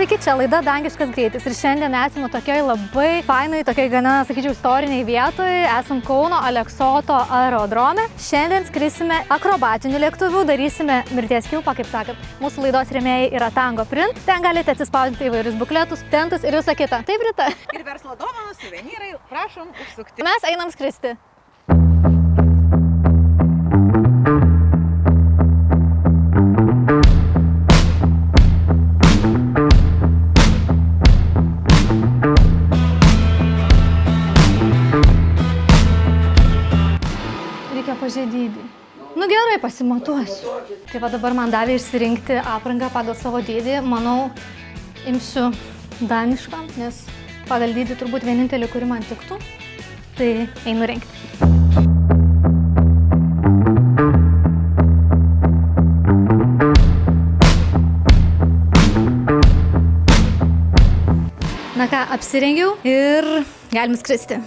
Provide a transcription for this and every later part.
Sveiki, čia laida Dangiškas greitis ir šiandien esame tokioj labai fainai, tokioj gana, sakyčiau, istoriniai vietoje. Esam Kauno Aleksoto aerodrome. Šiandien skrisime akrobatiniu lėktuvu, darysime mirties kilpą, kaip sakant. Mūsų laidos rėmėjai yra Tango Print. Ten galite atsispausdinti įvairius bukletus, tentus ir visą kitą. Taip, Rita? Ir verslo dovanos, suvenyrai, prašom užsukti. Mes einam skristi. Pažeidybį. Nu gerai, pasimatuosiu. Tai va dabar man davė išsirinkti aprangą pagal savo dydį. Manau, imsiu danišką, nes pagal dydį turbūt vienintelį, kuri man tiktų. Tai einu rinkti. Na ką, apsirengiau ir galim skristi.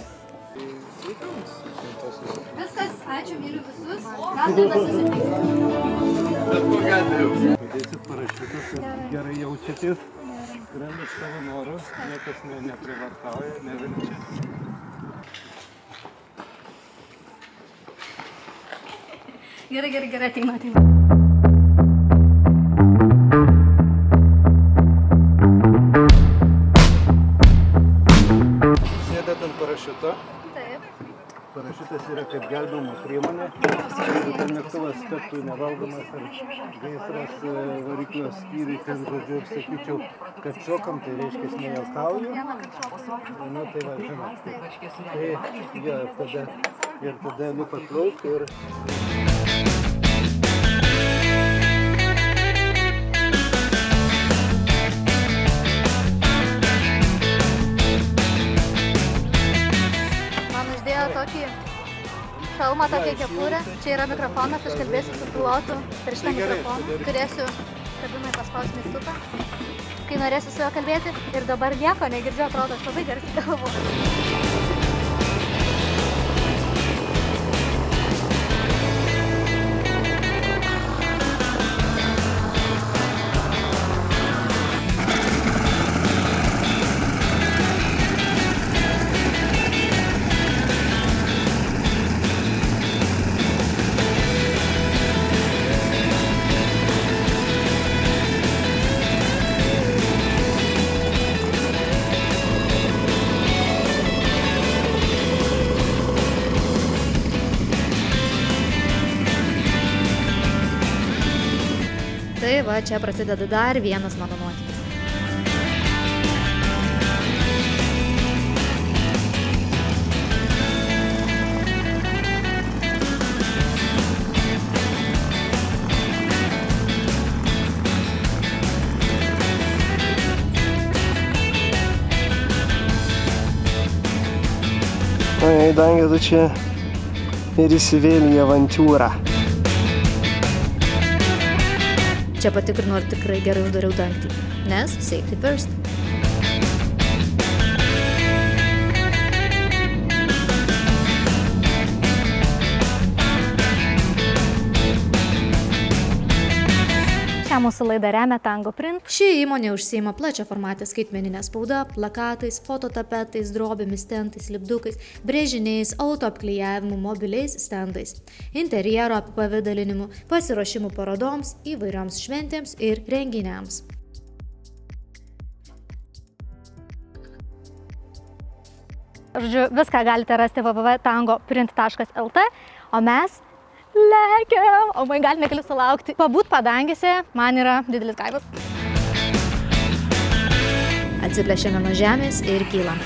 Ačiū, myliu visus. Gal tada susitiksim. Bet ko galėjau. Padėsit parašytus, kad gerai jaučiatės. Skrendat savo norų, niekas neprivartauja, neverčia. Gerai, ateina. Sėdat ant parašiuto. Parašiutas yra kaip gelbėjimo priemonė, kad lėktuvas taptų nevaldomas ar gaisras variklio skyriui, ten žodžiu, ir sakyčiau, kad šokam, tai reiškia nejuokauju. Nu, tai va, žinot, tai jo, tada lipat lauk ir... Tokį šalmą, tokią kepurę. Čia yra mikrofonas, aš kalbėsiu su pilotu per šitą mikrofoną. Turėsiu kabinai paspausti mygtuką, kai norėsiu su juo kalbėti. Ir dabar nieko negirdžiu, atrodo, aš labai garsiai kalbu. Tai va, čia prasideda dar vienas mano nuotykis. Oi, Dange, tu čia ir įsivėlė į avantiūrą. Čia patikrinu, ar tikrai gerai uždariau dangtį, nes safety first. Šią mūsų laidą remia Tango Print. Ši įmonė užsiima plačia formatę skaitmeninę spaudą, plakatais, fototapetais, drobėmis, tentais, lipdukais, brėžiniais, autoapklijavimu, mobiliais stendais, interjero apipavidalinimu, pasiruošimu parodoms, įvairioms šventėms ir renginiams. Žodžiu, viską galite rasti www.tangoprint.lt, o mes lekiam. O man gal negaliu sulaukti. Pabūt padangėse man yra didelis kaifas. Atsiplėšėme nuo žemės ir kylame.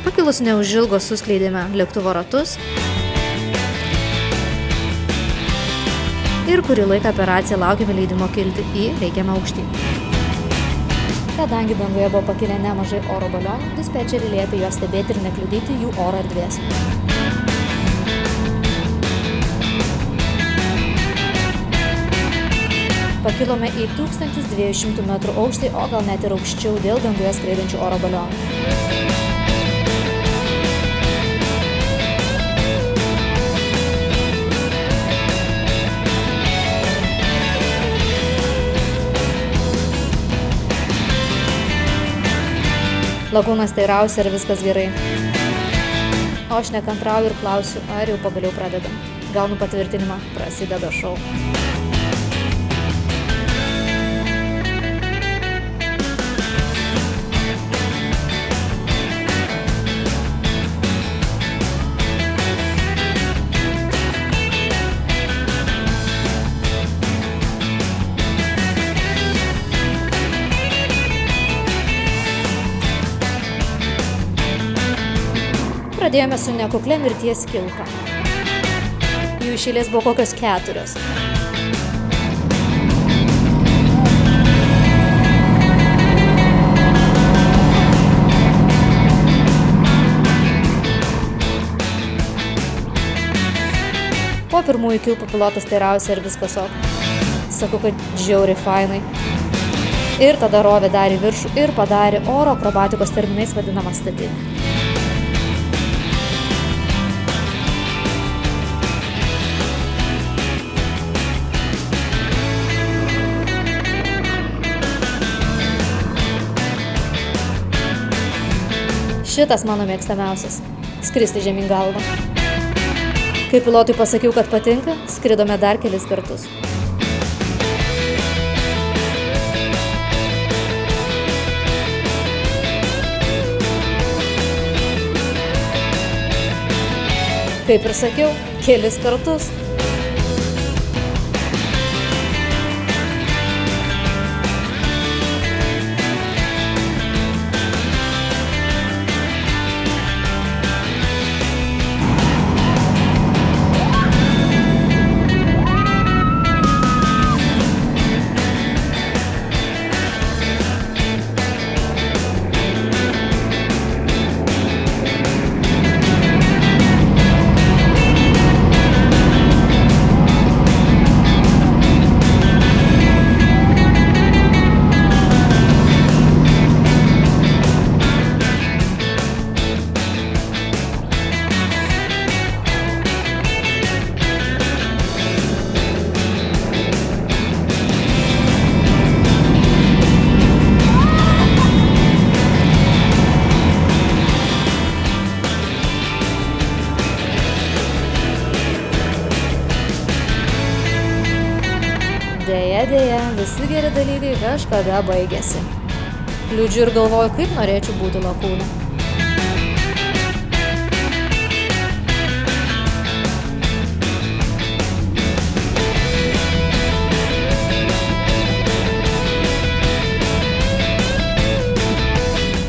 Pakilus neužilgo suskleidėme lėktuvo ratus. Ir kurį laiką operaciją laukėme leidimo kilti į reikiamą aukštį. Kadangi danguje buvo pakilę nemažai oro balionų, dispečeriai liepė juos stebėti ir nekliudyti jų oro erdvės. Pakilome į 1200 metrų aukštį, o gal net ir aukščiau dėl danguje skraidančių oro balionų. Lagūnas teirausia, ar viskas gerai. O aš nekantrauju ir klausiu, ar jau pagaliau pradedam. Gaunu patvirtinimą, prasideda šou. Pradėjome su nekuklia mirties kilpa. Jų iš eilės buvo kokios 4. Po pirmųjų kilpų pilotas teirausia, ar viskas ok. Sakau, kad žiauriai fainai. Ir tada rovė dar į viršų ir padarė oro akrobatikos terminais vadinamą statinę. Šitas mano mėgstamiausias – skristi žemyn galvą. Kai pilotui pasakiau, kad patinka, skridome dar kelis kartus. Kaip ir sakiau, kelis kartus. Deja, visi geri dalykai kažkada baigėsi. Liūdžiu ir galvoju, kaip norėčiau būti lakūne.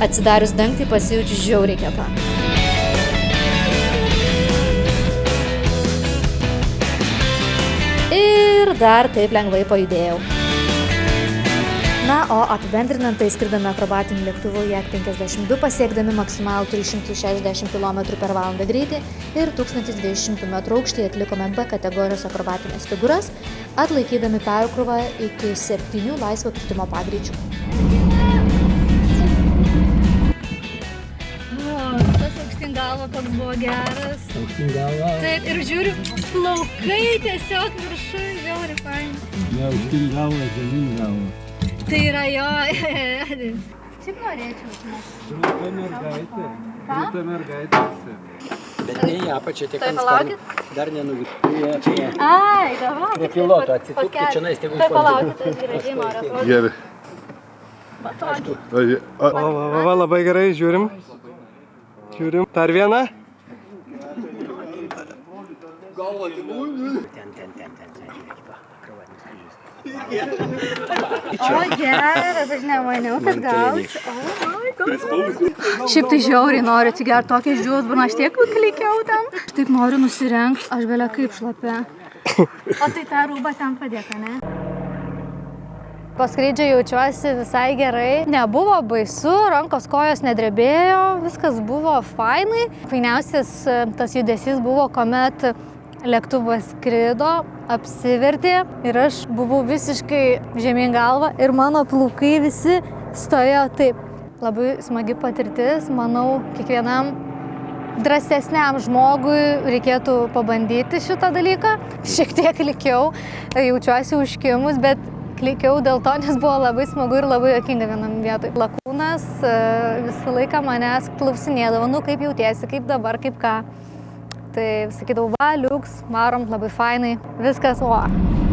Atsidarius dangtį pasijaučiu žiauriai kieta. Ir dar taip lengvai pajudėjau. Na, o apibendrinant, tai skridame akrobatiniu lėktuvu Jak 52, pasiekdami maksimalų 360 km/h greitį ir 1200 m aukštį atlikome B kategorijos akrobatinės figūras, atlaikydami perkrūvą iki 7 laisvo kritimo pagreičių. Tas aukštyn galva toks buvo geras. Aukštyn galva. Taip, ir žiūriu, plaukai tiesiog viršui, žiauriai fainai. Ne, aukštyn galva, žemyn galva. Tai yra jo. Šiaip norėčiau išmokti. Drūta mergaitė. Ką? Drūta mergaitė. Bet ne į apačią, tik ant palaukit. sparno. Dar nenuvykti. Ai, davai. Prie piloto atsitūpti, čia nais tegul Tai palaukit, aš gražiai noriu atrodyti. Gerai. Patogiai. Va, labai gerai, žiūrim. Žiūrim. Dar vieną. O geras, aš nemaniau, kad gausiu. O my God. Šiaip tai žiauriai noriu atsigerti tokią žiūros burną, aš tiek klikiau ten. Aš taip noriu nusirengti, aš belia kaip šlapia. O tai tą rūbą ten padėka, ne? Po skrydžio jaučiuosi visai gerai. Nebuvo baisu, rankos kojos nedrebėjo, viskas buvo fainai. Fainiausias tas judesys buvo, kuomet lėktuvas skrido, apsivertė ir aš buvau visiškai žemyn galva ir mano plaukai visi stovėjo taip. Labai smagi patirtis, manau, kiekvienam drąsesniam žmogui reikėtų pabandyti šitą dalyką. Šiek tiek klikiau, jaučiuosi užkimus, bet klikiau dėl to, nes buvo labai smagu ir labai juokinga vienam vietoj. Lakūnas visą laiką manęs klausinėdavo, nu kaip jautiesi, kaip dabar, kaip ką. Tai sakydavau, va, liuks, varom, labai fainai, viskas, o.